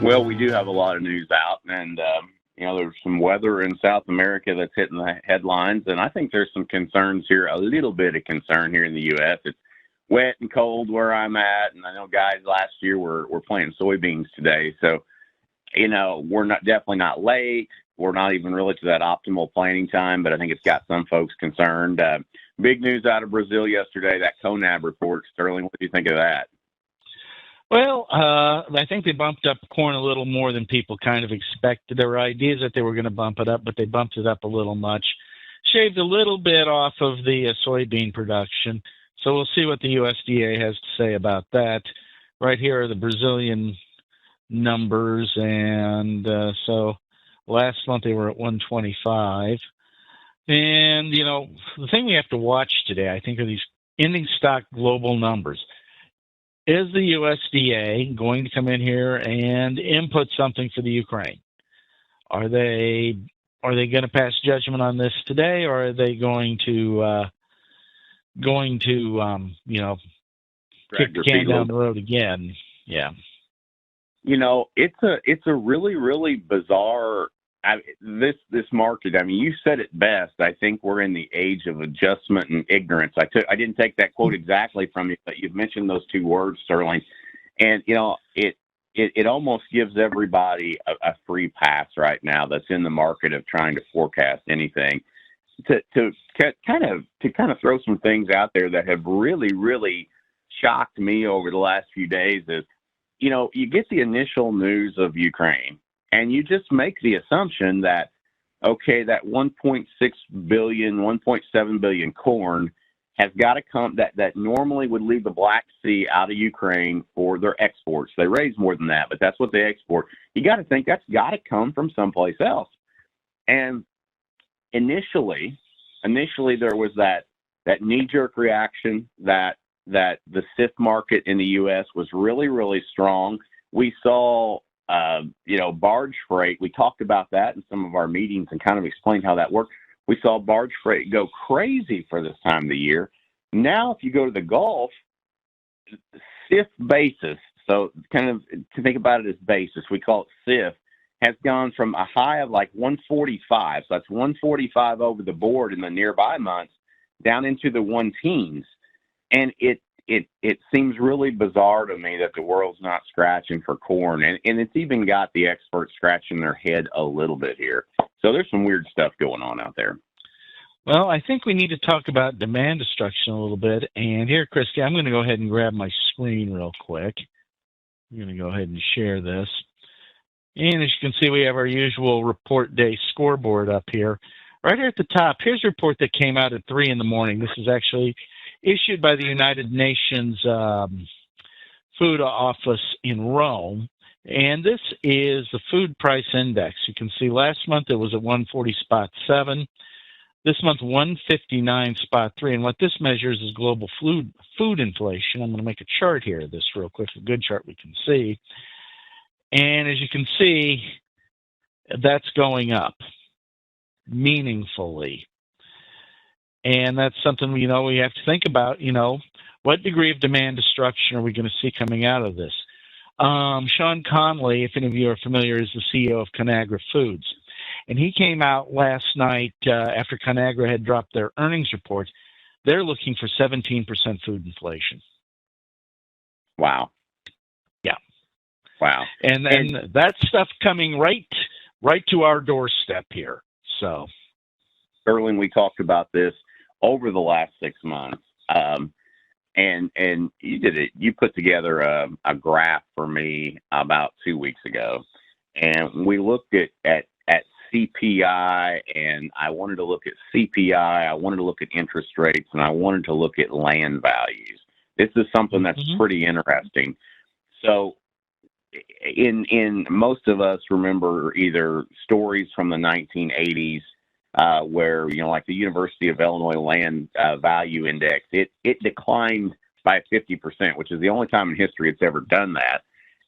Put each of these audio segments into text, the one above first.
Well, we do have a lot of news out, and there's some weather in South America that's hitting the headlines, and I think there's some concerns here, a little bit of concern here in the U.S. It's wet and cold where I'm at, and I know guys last year were planting soybeans today, so we're definitely not late. We're not even really to that optimal planting time, but I think it's got some folks concerned. Big news out of Brazil yesterday, that CONAB report. Sterling, what do you think of that? Well, I think they bumped up corn a little more than people kind of expected. There were ideas that they were going to bump it up, but they bumped it up a little much. Shaved a little bit off of the soybean production. So we'll see what the USDA has to say about that. Right here are the Brazilian numbers. And so last month they were at 125. And, the thing we have to watch today, I think, are these ending stock global numbers. Is the USDA going to come in here and input something for the Ukraine? Are they going to pass judgment on this today, or are they going to kick the can down the road again? Yeah. It's a really, really bizarre this market. I mean, you said it best. I think we're in the age of adjustment and ignorance. I didn't take that quote exactly from you, but you've mentioned those two words, Sterling, and it almost gives everybody a free pass right now that's in the market of trying to forecast anything. To kind of throw some things out there that have really, really shocked me over the last few days is, you get the initial news of Ukraine, and you just make the assumption that, okay, that 1.6 billion, 1.7 billion corn has got to come, that normally would leave the Black Sea out of Ukraine for their exports. They raise more than that, but that's what they export. You got to think that's got to come from someplace else. And initially there was that knee-jerk reaction that the CIF market in the U.S. was really, really strong. We saw barge freight. We talked about that in some of our meetings and kind of explained how that worked. We saw barge freight go crazy for this time of the year. Now, if you go to the Gulf, CIF basis, so kind of to think about it as basis, we call it CIF, has gone from a high of like 145, so that's 145 over the board in the nearby months, down into the 110s. And it seems really bizarre to me that the world's not scratching for corn, and it's even got the experts scratching their head a little bit here. So there's some weird stuff going on out there. Well, I think we need to talk about demand destruction a little bit. And here, Christy, I'm going to go ahead and grab my screen real quick. I'm going to go ahead and share this. And as you can see, we have our usual report day scoreboard up here. Right here at the top, here's a report that came out at 3 in the morning. This is actually issued by the United Nations Food Office in Rome. And this is the food price index. You can see last month it was at 140.7. This month, 159.3. And what this measures is global food inflation. I'm going to make a chart here of this real quick, a good chart we can see. And as you can see, that's going up meaningfully. And that's something, we have to think about, what degree of demand destruction are we going to see coming out of this? Sean Conley, if any of you are familiar, is the CEO of Conagra Foods. And he came out last night after Conagra had dropped their earnings reports. They're looking for 17% food inflation. Wow. Yeah. Wow. And that stuff coming right to our doorstep here. So, Sterling, we talked about this over the last 6 months. And you did it. You put together a graph for me about 2 weeks ago, and we looked at CPI, and I wanted to look at CPI. I wanted to look at interest rates, and I wanted to look at land values. This is something that's pretty interesting. So, in most of us remember either stories from the 1980s. Where, like the University of Illinois Land Value Index, it declined by 50%, which is the only time in history it's ever done that.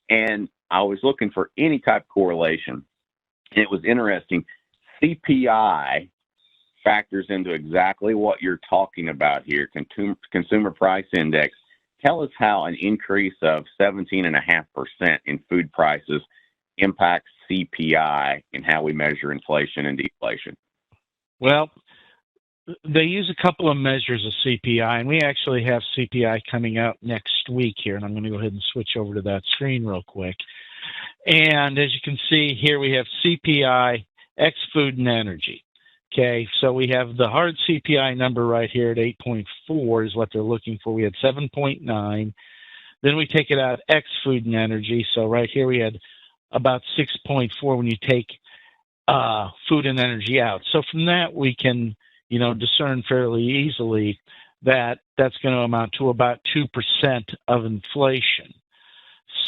And I was looking for any type of correlation. And it was interesting. CPI factors into exactly what you're talking about here, Consumer Price Index. Tell us how an increase of 17.5% in food prices impacts CPI and how we measure inflation and deflation? Well, they use a couple of measures of CPI, and we actually have CPI coming out next week here, and I'm going to go ahead and switch over to that screen real quick. And as you can see here, we have CPI X food and energy. Okay, so we have the hard CPI number right here at 8.4 is what they're looking for. We had 7.9. Then we take it out X food and energy. So right here we had about 6.4 when you take food and energy out. So from that we can, discern fairly easily that that's going to amount to about 2% of inflation.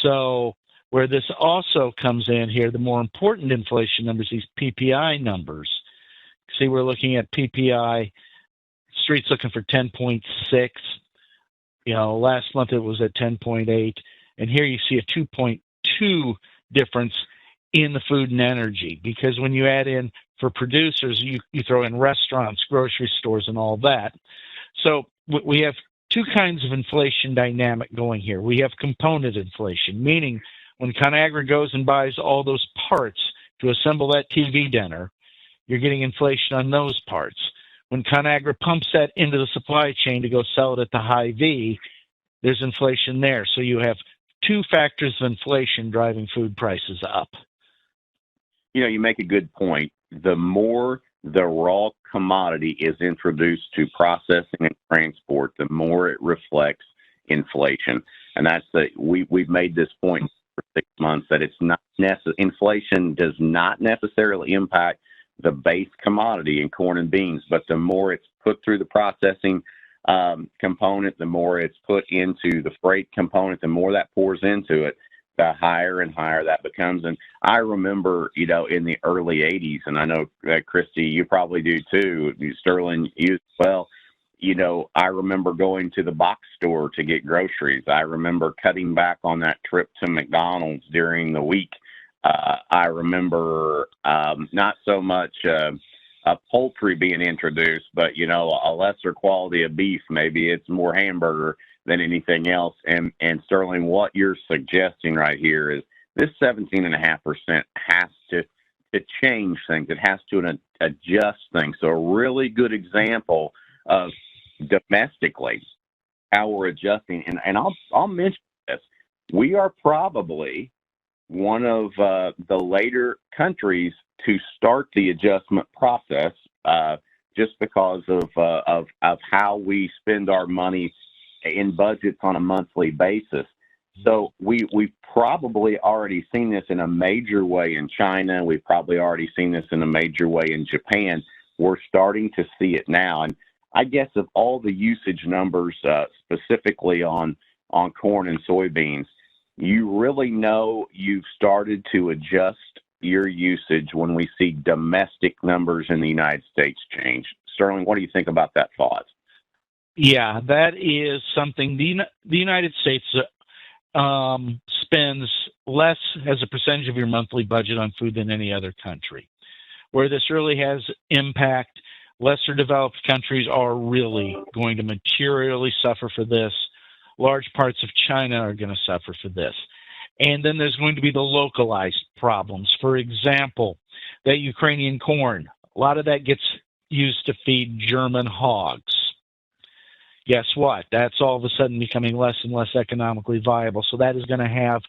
So where this also comes in here, the more important inflation numbers, these PPI numbers. See, we're looking at PPI, Street's looking for 10.6. Last month it was at 10.8. And here you see a 2.2 difference in the food and energy, because when you add in for producers, you throw in restaurants, grocery stores, and all that. So we have two kinds of inflation dynamic going here. We have component inflation, meaning when ConAgra goes and buys all those parts to assemble that TV dinner, you're getting inflation on those parts. When ConAgra pumps that into the supply chain to go sell it at the high V, there's inflation there. So you have two factors of inflation driving food prices up. You make a good point. The more the raw commodity is introduced to processing and transport, the more it reflects inflation. And that's we've made this point for 6 months that it's not inflation does not necessarily impact the base commodity in corn and beans, but the more it's put through the processing component, the more it's put into the freight component, the more that pours into it, the higher and higher that becomes. And I remember, in the early 80s, and I know that Christy, you probably do too, Sterling, you as well, I remember going to the box store to get groceries. I remember cutting back on that trip to McDonald's during the week. I remember not so much poultry being introduced, but, a lesser quality of beef. Maybe it's more hamburger than anything else. And Sterling, what you're suggesting right here is this 17.5% has to change things. It has to adjust things. So a really good example of domestically how we're adjusting. And I'll mention this. We are probably one of the later countries to start the adjustment process, just because of how we spend our money in budgets on a monthly basis. So we've probably already seen this in a major way in China. We've probably already seen this in a major way in Japan. We're starting to see it now. And I guess of all the usage numbers, specifically on corn and soybeans, you really know you've started to adjust your usage when we see domestic numbers in the United States change. Sterling, what do you think about that thought? Yeah, that is something. The United States spends less as a percentage of your monthly budget on food than any other country. Where this really has impact, lesser developed countries are really going to materially suffer for this. Large parts of China are going to suffer for this. And then there's going to be the localized problems. For example, that Ukrainian corn, a lot of that gets used to feed German hogs. Guess what? That's all of a sudden becoming less and less economically viable. So that is going to have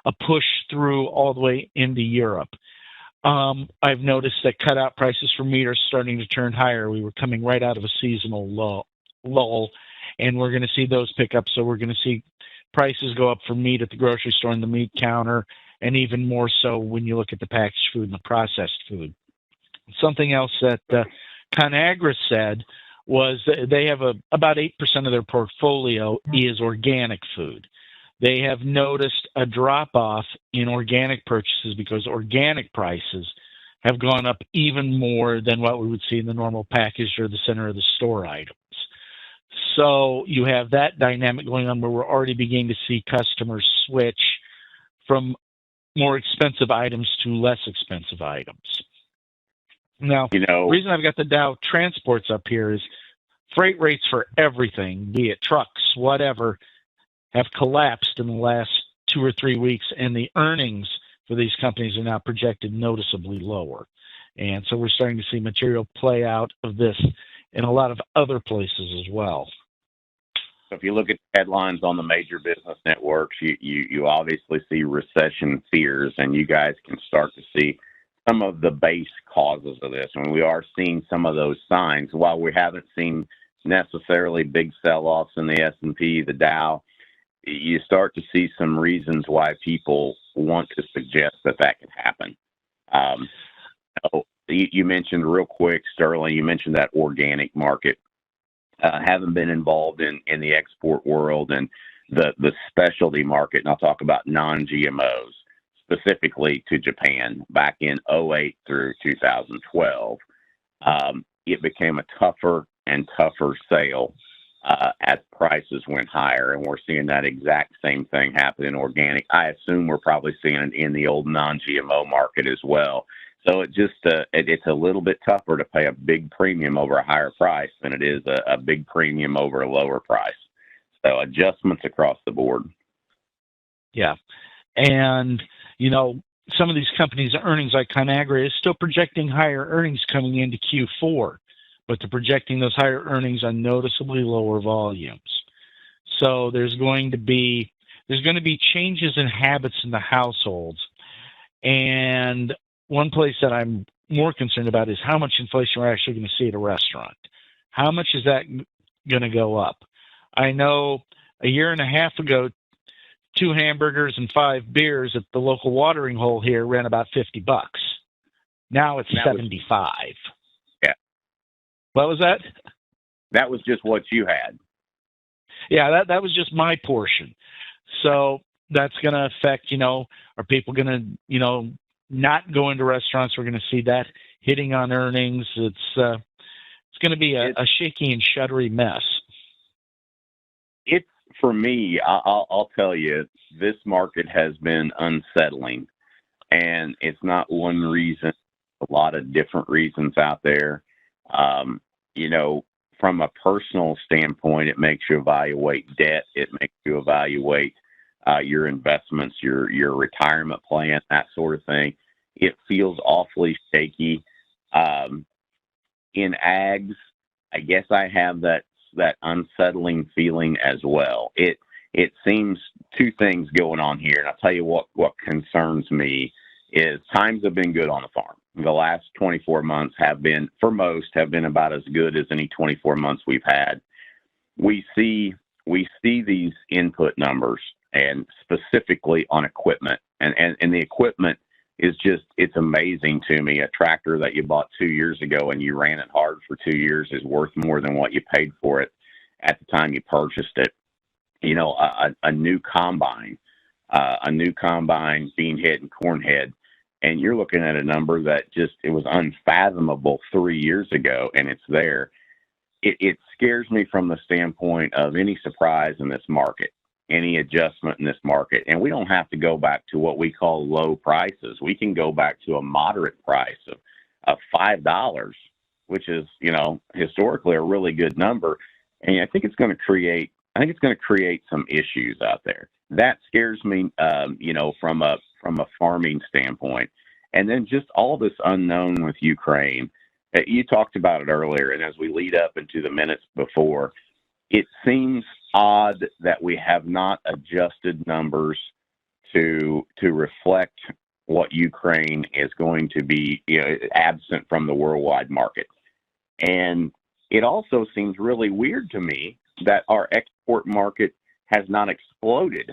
a push through all the way into Europe. I've noticed that cutout prices for meat are starting to turn higher. We were coming right out of a seasonal lull, and we're going to see those pick up. So we're going to see prices go up for meat at the grocery store and the meat counter, and even more so when you look at the packaged food and the processed food. Something else that ConAgra said was they have about 8% of their portfolio is organic food. They have noticed a drop-off in organic purchases because organic prices have gone up even more than what we would see in the normal packaged or the center of the store items. So you have that dynamic going on where we're already beginning to see customers switch from more expensive items to less expensive items. Now, the reason I've got the Dow transports up here is freight rates for everything, be it trucks, whatever, have collapsed in the last 2 or 3 weeks, and the earnings for these companies are now projected noticeably lower. And so we're starting to see material play out of this in a lot of other places as well. So if you look at headlines on the major business networks, you obviously see recession fears, and you guys can start to see some of the base causes of this. And we are seeing some of those signs. While we haven't seen necessarily big sell-offs in the S&P, the Dow, you start to see some reasons why people want to suggest that that can happen. You mentioned real quick, Sterling, you mentioned that organic market. Having been involved in the export world and the specialty market, and I'll talk about non-GMOs, specifically to Japan, back in 2008 through 2012, it became a tougher and tougher sale as prices went higher, and we're seeing that exact same thing happen in organic. I assume we're probably seeing it in the old non-GMO market as well. So it's a little bit tougher to pay a big premium over a higher price than it is a big premium over a lower price. So adjustments across the board. Yeah. And, you know, some of these companies' earnings, like ConAgra, is still projecting higher earnings coming into Q4, but they're projecting those higher earnings on noticeably lower volumes. So there's going to be changes in habits in the households. And one place that I'm more concerned about is how much inflation we're actually going to see at a restaurant. How much is that going to go up? I know a year and a half ago, 2 hamburgers and 5 beers at the local watering hole here ran about $50. Now it's $75. Yeah. What was that? That was just what you had. Yeah, that was just my portion. So that's going to affect, are people going to, not go into restaurants? We're going to see that hitting on earnings. It's going to be a shaky and shuddery mess. It's, for me, I'll tell you, this market has been unsettling, and it's not one reason, a lot of different reasons out there. From a personal standpoint, it makes you evaluate debt. It makes you evaluate your investments, your retirement plan, that sort of thing. It feels awfully shaky. In ags, I guess I have that unsettling feeling as well. It seems two things going on here, and I'll tell you what concerns me is times have been good on the farm. The last 24 months have been about as good as any 24 months we've had. We see these input numbers, and specifically on equipment, and the equipment is it's amazing to me. A tractor that you bought 2 years ago and you ran it hard for 2 years is worth more than what you paid for it at the time you purchased it. A new combine being hit in corn head, and you're looking at a number that it was unfathomable 3 years ago, and it's there. It scares me from the standpoint of any surprise in this market, any adjustment in this market. And we don't have to go back to what we call low prices. We can go back to a moderate price of $5, which is, historically a really good number. And I think it's going to create some issues out there. That scares me, from a farming standpoint. And then just all this unknown with Ukraine. You talked about it earlier, and as we lead up into the minutes before, it seems odd that we have not adjusted numbers to reflect what Ukraine is going to be, absent from the worldwide market. And it also seems really weird to me that our export market has not exploded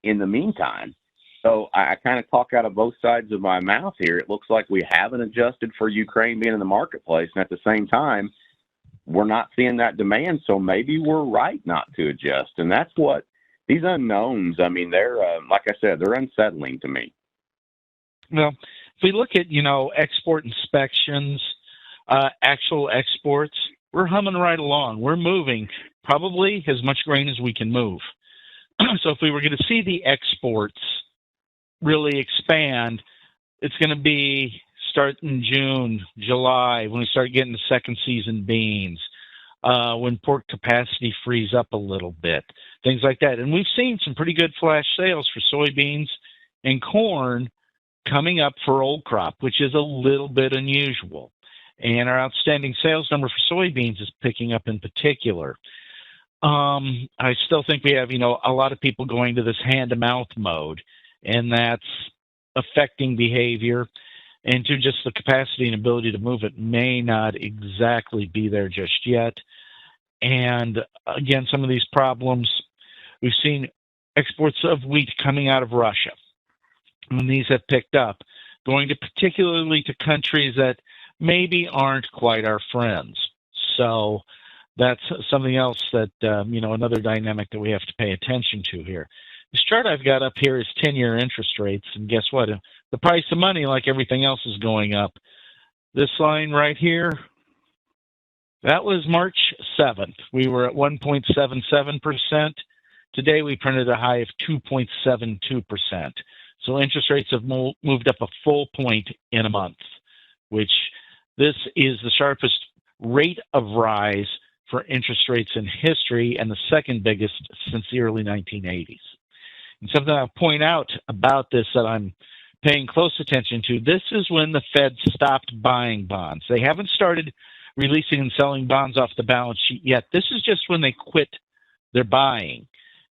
in the meantime. So I kind of talk out of both sides of my mouth here. It looks like we haven't adjusted for Ukraine being in the marketplace, and at the same time, we're not seeing that demand. So maybe we're right not to adjust. And that's what these unknowns, they're, like I said, they're unsettling to me. Well, if we look at, export inspections, actual exports, we're humming right along. We're moving probably as much grain as we can move. So if we were going to see the exports really expand, it's going to be start in June, July, when we start getting the second season beans, when pork capacity frees up a little bit, things like that. And we've seen some pretty good flash sales for soybeans and corn coming up for old crop, which is a little bit unusual. And our outstanding sales number for soybeans is picking up in particular. I still think we have, a lot of people going to this hand-to-mouth mode, and that's affecting behavior. And to just the capacity and ability to move it may not exactly be there just yet. And again, some of these problems, we've seen exports of wheat coming out of Russia. And these have picked up, going to particularly to countries that maybe aren't quite our friends. So that's something else that, another dynamic that we have to pay attention to here. This chart I've got up here is 10-year interest rates, and guess what? The price of money, like everything else, is going up. This line right here, that was March 7th. We were at 1.77%. Today we printed a high of 2.72%. So interest rates have moved up a full point in a month, which this is the sharpest rate of rise for interest rates in history and the second biggest since the early 1980s. And something I'll point out about this that I'm paying close attention to, this is when the Fed stopped buying bonds. They haven't started releasing and selling bonds off the balance sheet yet. This is just when they quit their buying.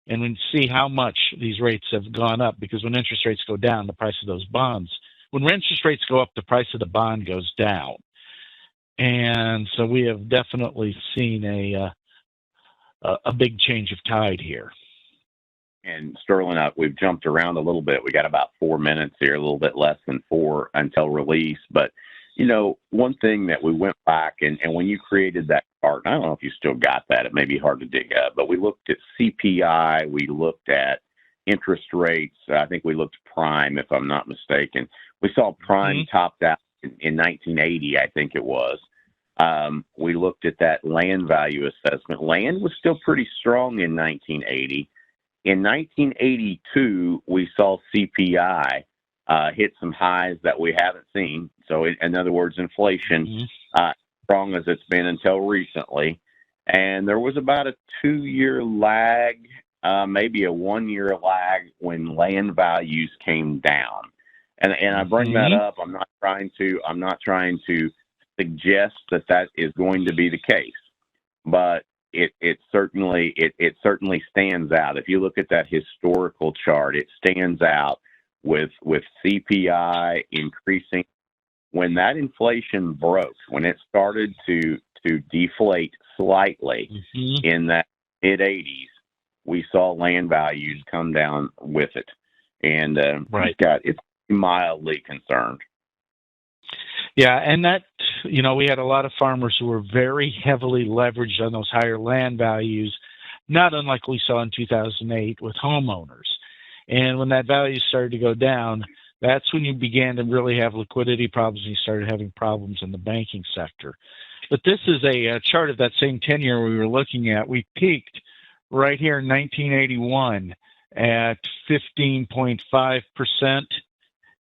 And we see how much these rates have gone up, because when interest rates go down, the price of those bonds, when interest rates go up, the price of the bond goes down. And so we have definitely seen a big change of tide here. And Sterling, we've jumped around a little bit. We got about 4 minutes here, a little bit less than 4 until release. But, one thing that we went back and when you created that chart, I don't know if you still got that. It may be hard to dig up, but we looked at CPI. We looked at interest rates. I think we looked at prime, if I'm not mistaken. We saw prime topped out in 1980, I think it was. We looked at that land value assessment. Land was still pretty strong in 1980. In 1982, we saw CPI hit some highs that we haven't seen. So, in other words, inflation, strong as it's been until recently. And there was about a 2-year lag, maybe a 1-year lag when land values came down. And I bring that up. I'm not trying to suggest that is going to be the case, but it certainly stands out. If you look at that historical chart, it stands out with CPI increasing. When that inflation broke, when it started to deflate slightly in that mid-80s, we saw land values come down with it, and it's mildly concerned. Yeah, and that, we had a lot of farmers who were very heavily leveraged on those higher land values, not unlike we saw in 2008 with homeowners. And when that value started to go down, that's when you began to really have liquidity problems, and you started having problems in the banking sector. But this is a chart of that same 10-year we were looking at. We peaked right here in 1981 at 15.5%.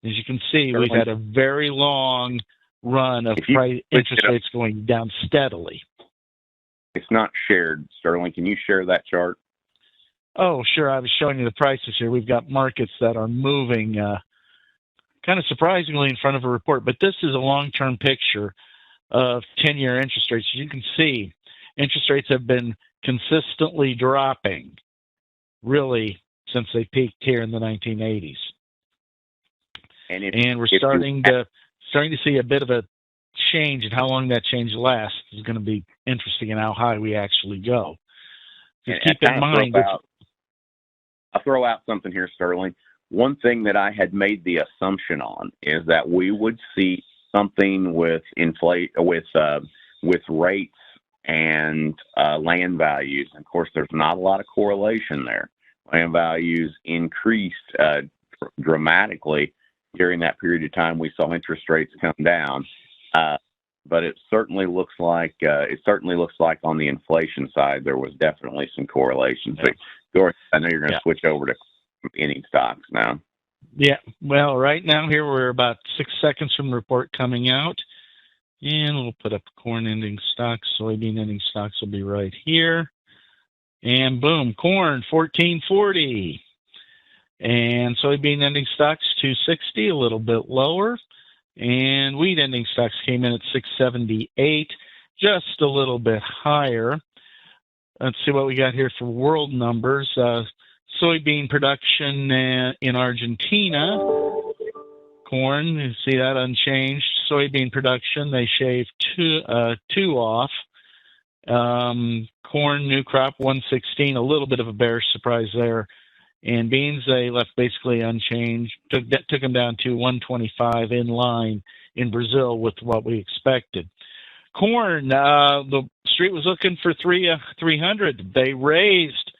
As you can see, we've had a very long run of interest rates going down steadily. It's not shared. Sterling, can you share that chart? Oh, sure. I was showing you the prices here. We've got markets that are moving kind of surprisingly in front of a report, but this is a long-term picture of 10-year interest rates. As you can see, interest rates have been consistently dropping, really, since they peaked here in the 1980s. And we're starting to see a bit of a change, and how long that change lasts is going to be interesting, and how high we actually go. Just keep in mind. I'll throw out something here, Sterling. One thing that I had made the assumption on is that we would see something with rates and land values. Of course, there's not a lot of correlation there. Land values increased dramatically during that period of time. We saw interest rates come down, but it certainly looks like on the inflation side there was definitely some correlation. So, Doris, I know you're going to switch over to ending stocks now. Yeah, well, right now here we're about 6 seconds from the report coming out, and we'll put up corn ending stocks. Soybean ending stocks will be right here, and boom, corn 1440. And soybean ending stocks 260, a little bit lower. And wheat ending stocks came in at 678, just a little bit higher. Let's see what we got here for world numbers. Soybean production in Argentina. Corn, you see that unchanged. Soybean production, they shaved two off. Corn, new crop, 116, a little bit of a bearish surprise there. And beans, they left basically unchanged, took them down to 125 in line in Brazil with what we expected. Corn, the street was looking for 300. They raised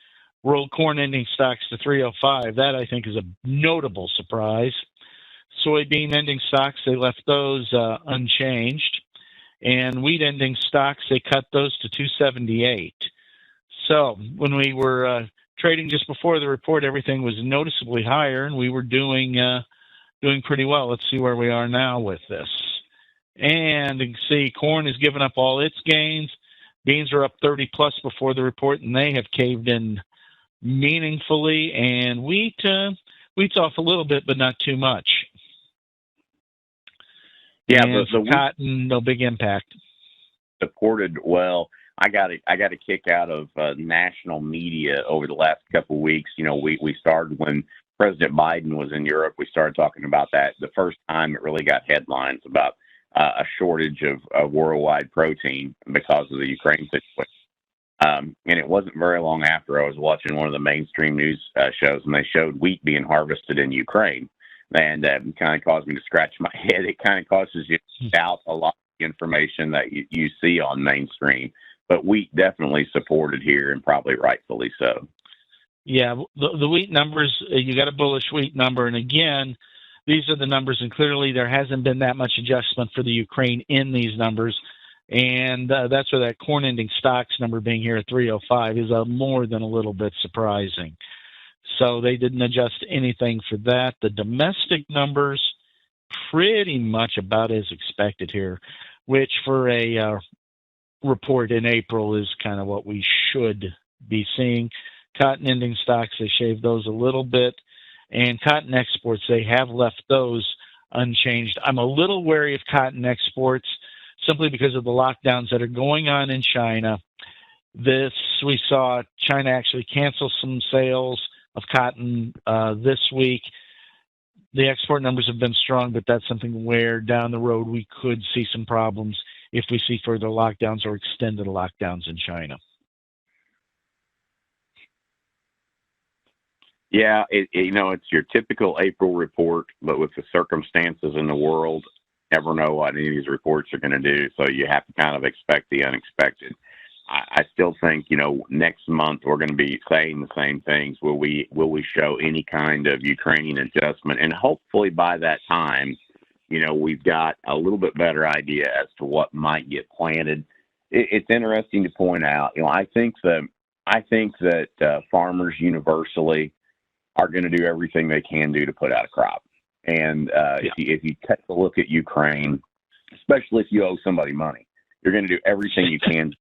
world corn ending stocks to 305. That, I think, is a notable surprise. Soybean ending stocks, they left those unchanged. And wheat ending stocks, they cut those to 278. So when we were trading just before the report, everything was noticeably higher, and we were doing pretty well. Let's see where we are now with this. And you can see corn has given up all its gains. Beans are up 30 plus before the report, and they have caved in meaningfully. And wheat's off a little bit, but not too much. Yeah, and the cotton, no big impact. Supported well. I got a kick out of national media over the last couple of weeks. You know, we started when President Biden was in Europe. We started talking about that. The first time it really got headlines about a shortage of worldwide protein because of the Ukraine situation. And it wasn't very long after I was watching one of the mainstream news shows, and they showed wheat being harvested in Ukraine. And it kind of caused me to scratch my head. It kind of causes you to doubt a lot of the information that you see on mainstream. But wheat definitely supported here, and probably rightfully so. Yeah, the wheat numbers, you got a bullish wheat number. And again, these are the numbers, and clearly there hasn't been that much adjustment for the Ukraine in these numbers. And that's where that corn ending stocks number being here at 305 is more than a little bit surprising. So they didn't adjust anything for that. The domestic numbers, pretty much about as expected here, which for a report in April is kind of what we should be seeing. Cotton ending stocks, they shaved those a little bit. And cotton exports, they have left those unchanged. I'm a little wary of cotton exports simply because of the lockdowns that are going on in China. We saw China actually cancel some sales of cotton this week. The export numbers have been strong, but that's something where down the road we could see some problems if we see further lockdowns or extended lockdowns in China. Yeah, it's your typical April report, but with the circumstances in the world, never know what any of these reports are going to do. So you have to kind of expect the unexpected. I still think, next month we're going to be saying the same things. Will we show any kind of Ukrainian adjustment? And hopefully by that time, we've got a little bit better idea as to what might get planted. It's interesting to point out, I think that farmers universally are going to do everything they can do to put out a crop. And if you take a look at Ukraine, especially if you owe somebody money, you're going to do everything you can.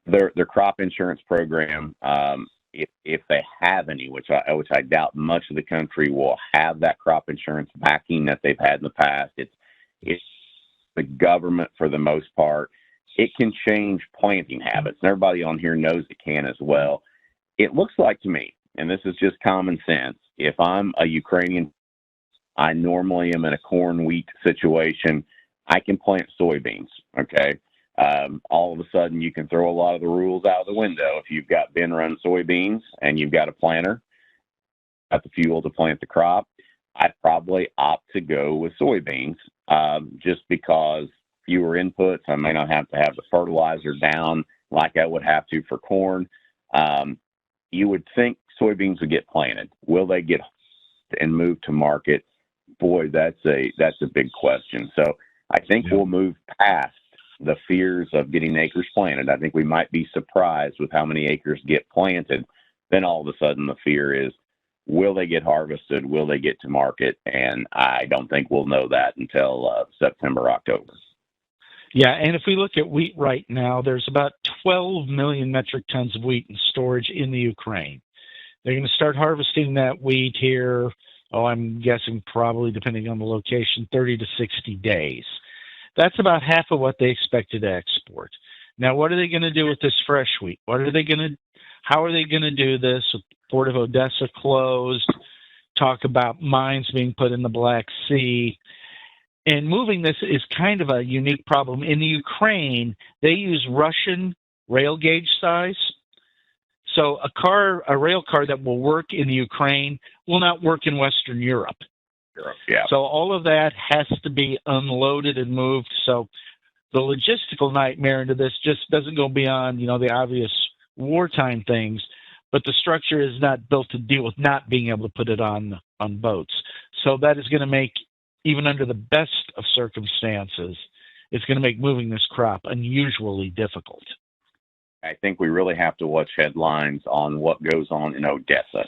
Their crop insurance program, if they have any, which I doubt much of the country will have that crop insurance backing that they've had in the past. It's the government for the most part. It can change planting habits, and everybody on here knows it can as well. It looks like to me, and this is just common sense, if I'm a Ukrainian, I normally am in a corn-wheat situation, I can plant soybeans, okay? All of a sudden, you can throw a lot of the rules out of the window. If you've got bin-run soybeans and you've got a planter, got the fuel to plant the crop, I'd probably opt to go with soybeans just because fewer inputs. I may not have to have the fertilizer down like I would have to for corn. You would think soybeans would get planted. Will they get and move to market? Boy, that's a big question. So I think we'll move past the fears of getting acres planted. I think we might be surprised with how many acres get planted. Then all of a sudden the fear is, will they get harvested? Will they get to market? And I don't think we'll know that until September, October. Yeah, and if we look at wheat right now, there's about 12 million metric tons of wheat in storage in the Ukraine. They're going to start harvesting that wheat here. Oh, I'm guessing probably, depending on the location, 30 to 60 days. That's about half of what they expected to export. Now, what are they going to do with this fresh wheat? How are they going to do this? The Port of Odessa closed. Talk about mines being put in the Black Sea. And moving this is kind of a unique problem. In the Ukraine, they use Russian rail gauge size. So a rail car that will work in the Ukraine will not work in Western Europe. Yeah. So all of that has to be unloaded and moved. So the logistical nightmare into this just doesn't go beyond, the obvious wartime things, but the structure is not built to deal with not being able to put it on boats. So that is going to make, even under the best of circumstances, it's going to make moving this crop unusually difficult. I think we really have to watch headlines on what goes on in Odessa.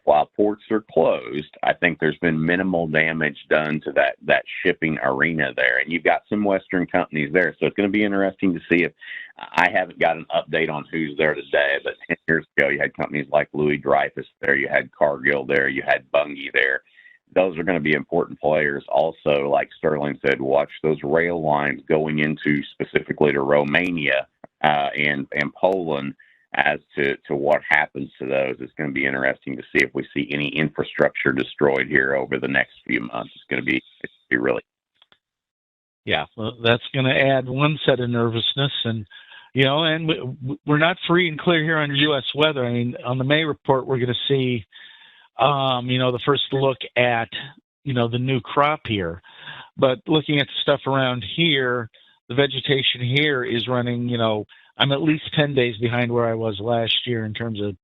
While ports are closed, I think there's been minimal damage done to that shipping arena there. And you've got some Western companies there. So it's going to be interesting to see if I haven't got an update on who's there today, but 10 years ago, you had companies like Louis Dreyfus there, you had Cargill there, you had Bunge there. Those are going to be important players. Also, like Sterling said, watch those rail lines going into specifically to Romania and Poland as to what happens to those. It's going to be interesting to see if we see any infrastructure destroyed here over the next few months. It's going to be really. Yeah, well, that's going to add one set of nervousness. And, we're not free and clear here under U.S. weather. I mean, on the May report, we're going to see, the first look at, the new crop here. But looking at the stuff around here, the vegetation here is running, I'm at least 10 days behind where I was last year in terms of,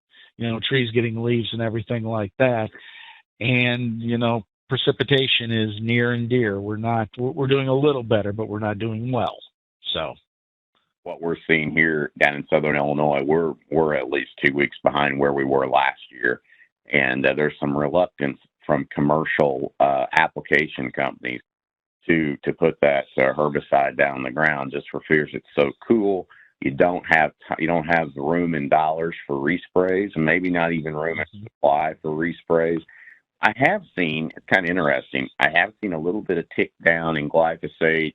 trees getting leaves and everything like that. And, precipitation is near and dear. We're doing a little better, but we're not doing well. So what we're seeing here down in Southern Illinois, we're at least 2 weeks behind where we were last year. And there's some reluctance from commercial application companies to put that herbicide down the ground just for fears it's so cool. You don't have the room in dollars for resprays, and maybe not even room in supply for resprays. I have seen, it's kind of interesting, I have seen a little bit of tick down in glyphosate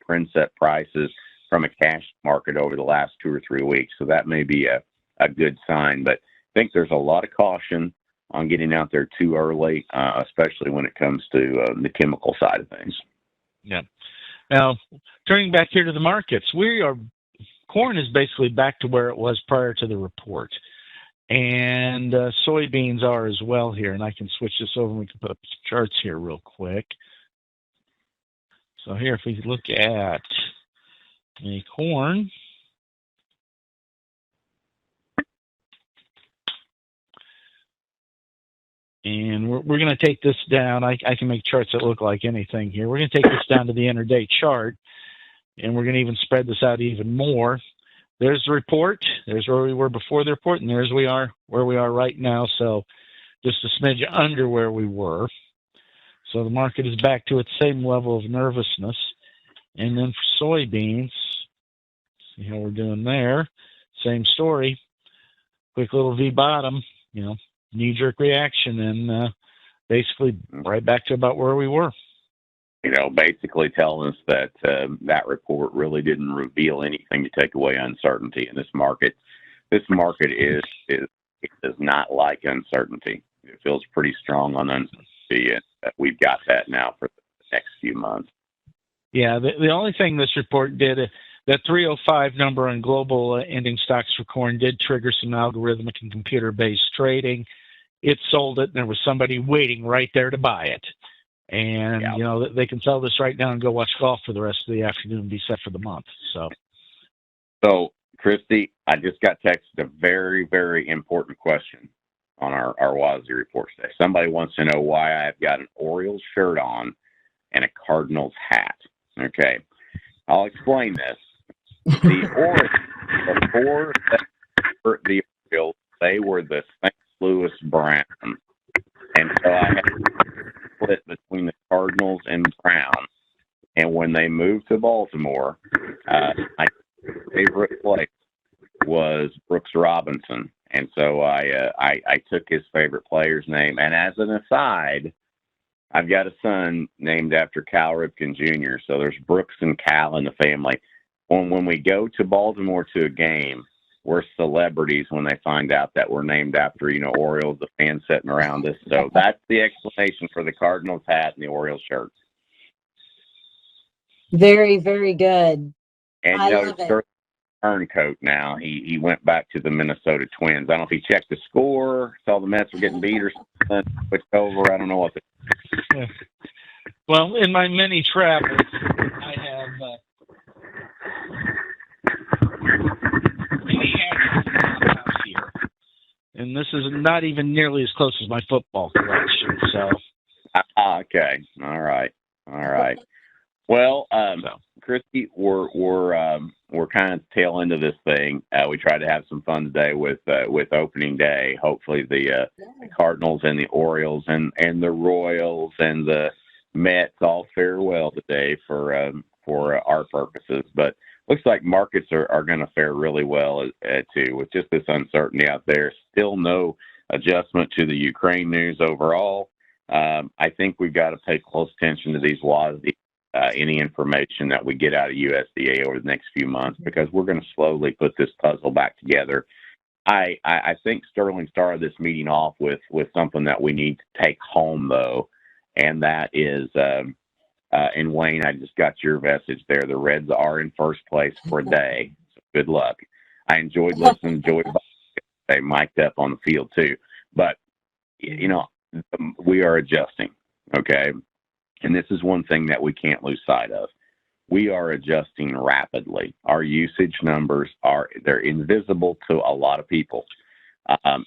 Princep prices from a cash market over the last 2 or 3 weeks. So that may be a good sign. But I think there's a lot of caution on getting out there too early, especially when it comes to the chemical side of things. Yeah. Now, turning back here to the markets, corn is basically back to where it was prior to the report. And soybeans are as well here. And I can switch this over and we can put up some charts here real quick. So here, if we look at the corn, and we're going to take this down. I can make charts that look like anything here. We're going to take this down to the intraday chart, and we're going to even spread this out even more. There's the report. There's where we were before the report, and there's where we are right now. So just a smidge under where we were. So the market is back to its same level of nervousness. And then for soybeans, see how we're doing there. Same story. Quick little V bottom, knee-jerk reaction, and basically right back to about where we were. Basically telling us that that report really didn't reveal anything to take away uncertainty in this market. This market does not like uncertainty. It feels pretty strong on uncertainty, and we've got that now for the next few months. Yeah, the only thing this report did, that 305 number on global ending stocks for corn did trigger some algorithmic and computer-based trading. It sold it, and there was somebody waiting right there to buy it. And, they can sell this right now and go watch golf for the rest of the afternoon and be set for the month. So, Christy, I just got texted a very, very important question on our WASDE report today. Somebody wants to know why I've got an Orioles shirt on and a Cardinals hat. Okay, I'll explain this. The Orioles, before the Orioles, they were the St. Louis Browns. And so I had split between the Cardinals and Browns. And when they moved to Baltimore, my favorite place was was Brooks Robinson. And so I took his favorite player's name. And as an aside, I've got a son named after Cal Ripken Jr. So there's Brooks and Cal in the family. When we go to Baltimore to a game, we're celebrities when they find out that we're named after, Orioles, the fans sitting around us. So that's the explanation for the Cardinals hat and the Orioles shirt. Very, very good. And, I love it. Turncoat now. He went back to the Minnesota Twins. I don't know if he checked the score, saw the Mets were getting beat or something, switched over. I don't know what. Yeah. Well, in my many travels, I have many hats in the house here, and this is not even nearly as close as my football collection. So, okay, all right. Well, Christy, we're kind of tail end of this thing. We tried to have some fun today with opening day. Hopefully, the Cardinals and the Orioles and the Royals and the Mets all fare well today for our purposes. But looks like markets are going to fare really well too, with just this uncertainty out there. Still no adjustment to the Ukraine news overall. I think we've got to pay close attention to these WASDE. Any information that we get out of USDA over the next few months, because we're going to slowly put this puzzle back together. I think Sterling started this meeting off with something that we need to take home, though, and that is, and Wayne, I just got your message there. The Reds are in first place for a day. So good luck. I enjoyed listening to Joey. They mic'd up on the field, too. But, we are adjusting, okay? And this is one thing that we can't lose sight of. We are adjusting rapidly. Our usage numbers they're invisible to a lot of people.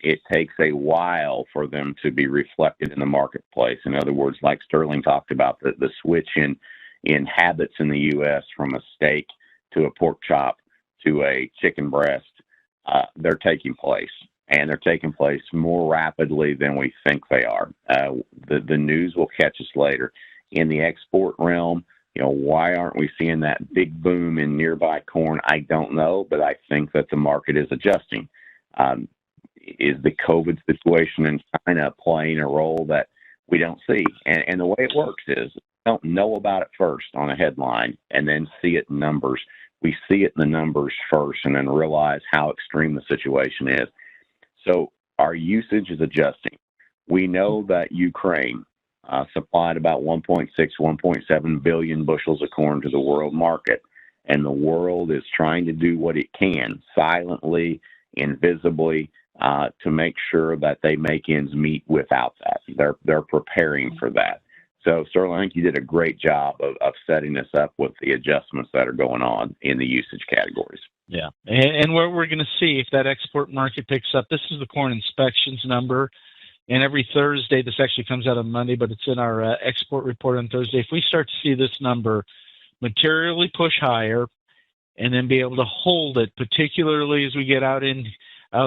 It takes a while for them to be reflected in the marketplace. In other words, like Sterling talked about, the switch in habits in the U.S. from a steak to a pork chop to a chicken breast, they're taking place. And they're taking place more rapidly than we think they are. The news will catch us later. In the export realm, why aren't we seeing that big boom in nearby corn? I don't know, but I think that the market is adjusting. Is the COVID situation in China playing a role that we don't see? And the way it works is we don't know about it first on a headline and then see it in numbers. We see it in the numbers first and then realize how extreme the situation is. So our usage is adjusting. We know that Ukraine supplied about 1.6, 1.7 billion bushels of corn to the world market. And the world is trying to do what it can, silently, invisibly, to make sure that they make ends meet without that. They're preparing for that. So, Sterling, I think you did a great job of setting this up with the adjustments that are going on in the usage categories. Yeah, and what we're going to see if that export market picks up, this is the corn inspections number. And every Thursday, this actually comes out on Monday, but it's in our export report on Thursday. If we start to see this number materially push higher and then be able to hold it, particularly as we get out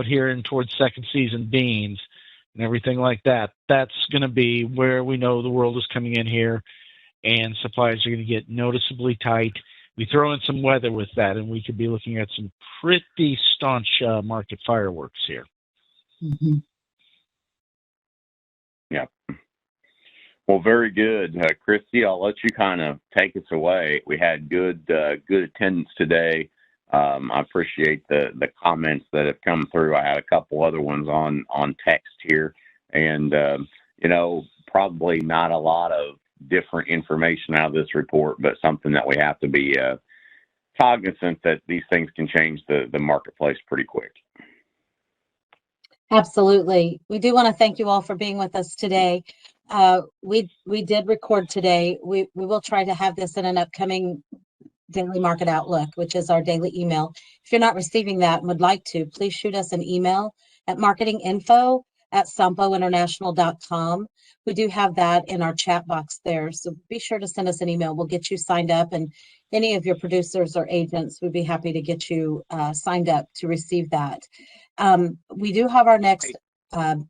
here and towards second season beans and everything like that, that's going to be where we know the world is coming in here and supplies are going to get noticeably tight. We throw in some weather with that, and we could be looking at some pretty staunch market fireworks here. Mm-hmm. Yeah. Well, very good. Christy, I'll let you kind of take us away. We had good attendance today. I appreciate the comments that have come through. I had a couple other ones on text here. And, probably not a lot of different information out of this report, but something that we have to be cognizant that these things can change the marketplace pretty quick. Absolutely. We do want to thank you all for being with us today. We did record today. We will try to have this in an upcoming Daily Market Outlook, which is our daily email. If you're not receiving that and would like to, please shoot us an email at marketinginfo@sompointernational.com. We do have that in our chat box there. So be sure to send us an email. We'll get you signed up, and any of your producers or agents would be happy to get you signed up to receive that. We do have our next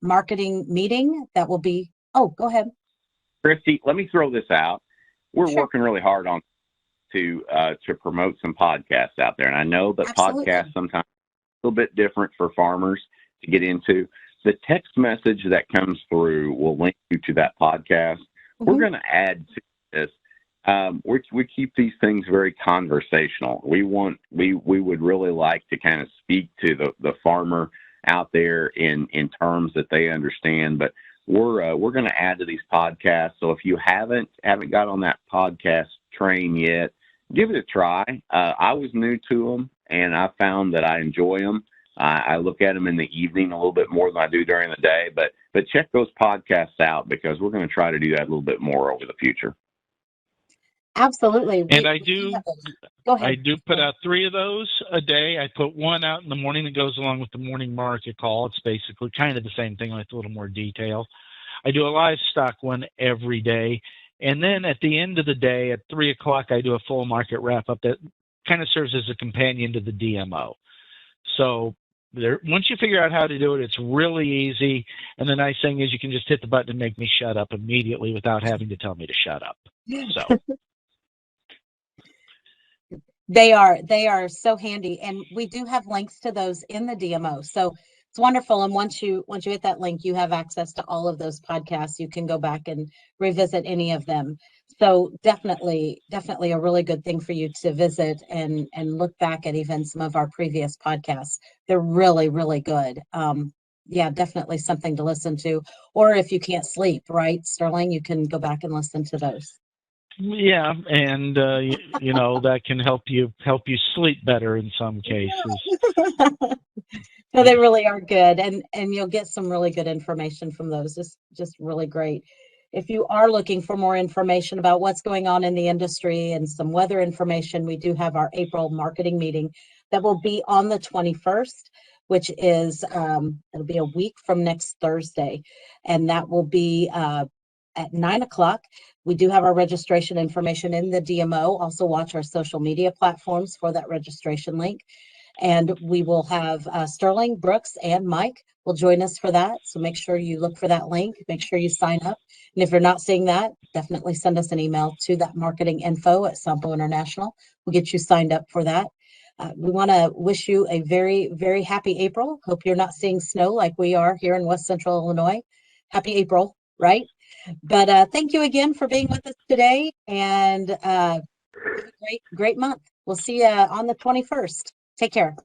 marketing meeting that will be, go ahead. Christy, let me throw this out. We're Sure. working really hard to promote some podcasts out there. And I know that Absolutely. podcasts sometimes little bit different for farmers to get into. The text message that comes through will link you to that podcast. We're going to add to this. We keep these things very conversational. We would really like to kind of speak to the farmer out there in terms that they understand. But we're going to add to these podcasts. So if you haven't got on that podcast train yet, give it a try. I was new to them, and I found that I enjoy them. I look at them in the evening a little bit more than I do during the day. But check those podcasts out, because we're going to try to do that a little bit more over the future. Absolutely. And I do Go ahead. I do put out 3 of those a day. I put one out in the morning that goes along with the morning market call. It's basically kind of the same thing with a little more detail. I do a livestock one every day. And then at the end of the day, at 3 o'clock, I do a full market wrap-up that kind of serves as a companion to the DMO. So once you figure out how to do it, it's really easy. And the nice thing is you can just hit the button and make me shut up immediately without having to tell me to shut up. So they are so handy, and we do have links to those in the DMO. So it's wonderful. And once you hit that link, you have access to all of those podcasts. You can go back and revisit any of them. So definitely a really good thing for you to visit and look back at even some of our previous podcasts. They're really, really good. Yeah, definitely something to listen to. Or if you can't sleep, right, Sterling, you can go back and listen to those. Yeah, and that can help you sleep better in some cases. So they really are good, and you'll get some really good information from those. Just really great. If you are looking for more information about what's going on in the industry and some weather information, we do have our April marketing meeting that will be on the 21st, which is it'll be a week from next Thursday, and that will be at 9 o'clock. We do have our registration information in the DMO. Also watch our social media platforms for that registration link. And we will have Sterling, Brooks, and Mike will join us for that. So make sure you look for that link. Make sure you sign up. And if you're not seeing that, definitely send us an email to that marketing info at Sompo International. We'll get you signed up for that. We want to wish you a very, very happy April. Hope you're not seeing snow like we are here in West Central Illinois. Happy April, right? But thank you again for being with us today, and have a great month. We'll see you on the 21st. Take care.